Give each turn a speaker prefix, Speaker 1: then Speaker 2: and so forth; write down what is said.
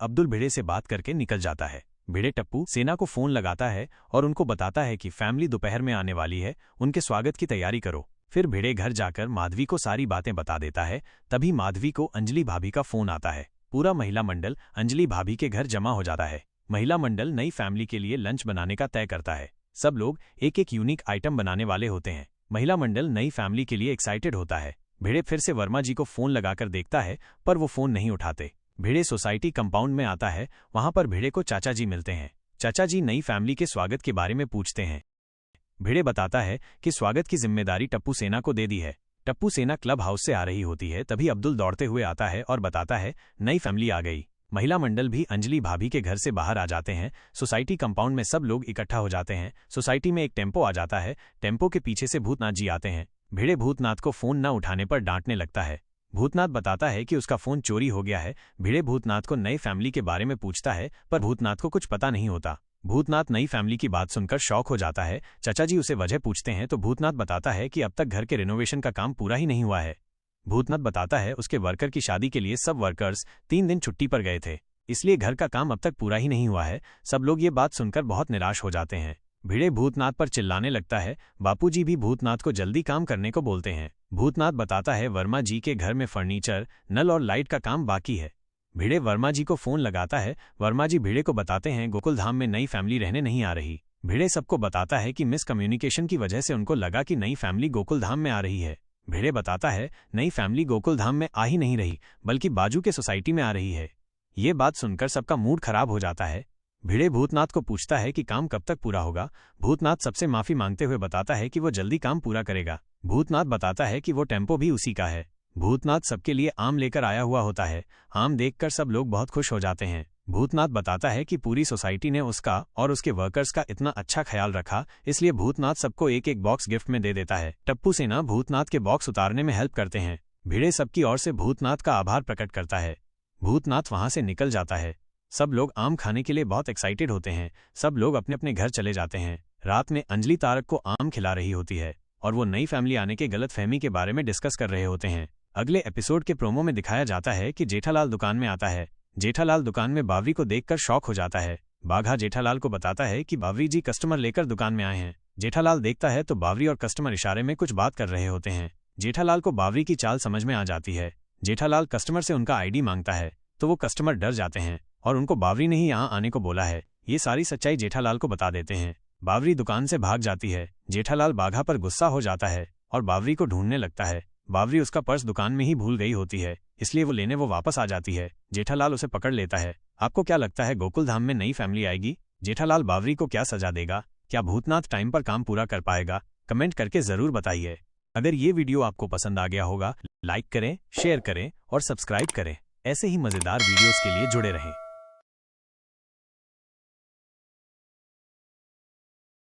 Speaker 1: अब्दुल भिड़े से बात करके निकल जाता है। भिड़े टप्पू सेना को फोन लगाता है और उनको बताता है कि फैमिली दोपहर में आने वाली है, उनके स्वागत की तैयारी करो। फिर भिड़े घर जाकर माधवी को सारी बातें बता देता है। तभी माधवी को अंजलि भाभी का फोन आता है। पूरा महिला मंडल अंजलि भाभी के घर जमा हो जाता है। महिला मंडल नई फैमिली के लिए लंच बनाने का तय करता है। सब लोग एक एक यूनिक आइटम बनाने वाले होते हैं। महिला मंडल नई फैमिली के लिए एक्साइटेड होता है। भिड़े फिर से वर्मा जी को फोन लगाकर देखता है, पर वो फोन नहीं उठाते। भिड़े सोसाइटी कंपाउंड में आता है। वहां पर भिड़े को चाचा जी मिलते हैं। चाचा जी नई फैमिली के स्वागत के बारे में पूछते हैं। भिड़े बताता है कि स्वागत की जिम्मेदारी टप्पू सेना को दे दी है। टप्पू सेना क्लब हाउस से आ रही होती है। तभी अब्दुल दौड़ते हुए आता है और बताता है नई फैमिली आ गई। महिला मंडल भी अंजलि भाभी के घर से बाहर आ जाते हैं। सोसाइटी कंपाउंड में सब लोग इकट्ठा हो जाते हैं। सोसाइटी में एक टेम्पो आ जाता है। टेम्पो के पीछे से भूतनाथ जी आते हैं। भिड़े भूतनाथ को फोन न उठाने पर डांटने लगता है। भूतनाथ बताता है कि उसका फोन चोरी हो गया है। भिड़े भूतनाथ को नई फैमिली के बारे में पूछता है, पर भूतनाथ को कुछ पता नहीं होता। भूतनाथ नई फैमिली की बात सुनकर शॉक हो जाता है। चाचा जी उसे वजह पूछते हैं तो भूतनाथ बताता है कि अब तक घर के रिनोवेशन का काम पूरा ही नहीं हुआ है। भूतनाथ बताता है उसके वर्कर की शादी के लिए सब वर्कर्स 3 दिन छुट्टी पर गए थे, इसलिए घर का काम अब तक पूरा ही नहीं हुआ है। सब लोग ये बात सुनकर बहुत निराश हो जाते हैं। भिड़े भूतनाथ पर चिल्लाने लगता है। बापूजी भी भूतनाथ को जल्दी काम करने को बोलते हैं। भूतनाथ बताता है वर्मा जी के घर में फर्नीचर, नल और लाइट का काम बाकी है। भिड़े वर्मा जी को फोन लगाता है। वर्मा जी भिड़े को बताते हैं गोकुल धाम में नई फैमिली रहने नहीं आ रही। भिड़े सबको बताता है कि मिसकम्युनिकेशन की वजह से उनको लगा कि नई फैमिली गोकुल धाम में आ रही है। भिड़े बताता है नई फैमिली गोकुल धाम में आ ही नहीं रही, बल्कि बाजू के सोसाइटी में आ रही है। ये बात सुनकर सबका मूड खराब हो जाता है। भिड़े भूतनाथ को पूछता है कि काम कब तक पूरा होगा। भूतनाथ सबसे माफी मांगते हुए बताता है कि वो जल्दी काम पूरा करेगा। भूतनाथ बताता है कि वो टेम्पो भी उसी का है। भूतनाथ सबके लिए आम लेकर आया हुआ होता है। आम देखकर सब लोग बहुत खुश हो जाते हैं। भूतनाथ बताता है कि पूरी सोसाइटी ने उसका और उसके वर्कर्स का इतना अच्छा ख्याल रखा, इसलिए भूतनाथ सबको एक एक बॉक्स गिफ्ट में दे देता है। टप्पू सेना भूतनाथ के बॉक्स उतारने में हेल्प करते हैं। भिड़े सबकी ओर से भूतनाथ का आभार प्रकट करता है। भूतनाथ वहां से निकल जाता है। सब लोग आम खाने के लिए बहुत एक्साइटेड होते हैं। सब लोग अपने अपने घर चले जाते हैं। रात में अंजलि तारक को आम खिला रही होती है और वो नई फैमिली आने के गलतफहमी के बारे में डिस्कस कर रहे होते हैं। अगले एपिसोड के प्रोमो में दिखाया जाता है कि जेठालाल दुकान में आता है। जेठालाल दुकान में बावरी को देखकर शॉक हो जाता है। बाघा जेठालाल को बताता है कि बावरी जी कस्टमर लेकर दुकान में आए हैं। जेठालाल देखता है तो बावरी और कस्टमर इशारे में कुछ बात कर रहे होते हैं। जेठालाल को बावरी की चाल समझ में आ जाती है। जेठालाल कस्टमर से उनका आईडी मांगता है तो वो कस्टमर डर जाते हैं और उनको बावरी ने ही यहाँ आने को बोला है। ये सारी सच्चाई जेठालाल को बता देते हैं। बावरी दुकान से भाग जाती है। जेठालाल बाघा पर गुस्सा हो जाता है और बावरी को ढूंढने लगता है। बावरी उसका पर्स दुकान में ही भूल गई होती है, इसलिए वो लेने वो वापस आ जाती है। जेठालाल उसे पकड़ लेता है। आपको क्या लगता है गोकुल धाम में नई फैमिली आएगी? जेठालाल बावरी को क्या सजा देगा? क्या भूतनाथ टाइम पर काम पूरा कर पाएगा? कमेंट करके जरूर बताइए। अगर ये वीडियो आपको पसंद आ गया होगा, लाइक करें, शेयर करें और सब्सक्राइब करें। ऐसे ही मजेदार वीडियोस के लिए जुड़े रहें।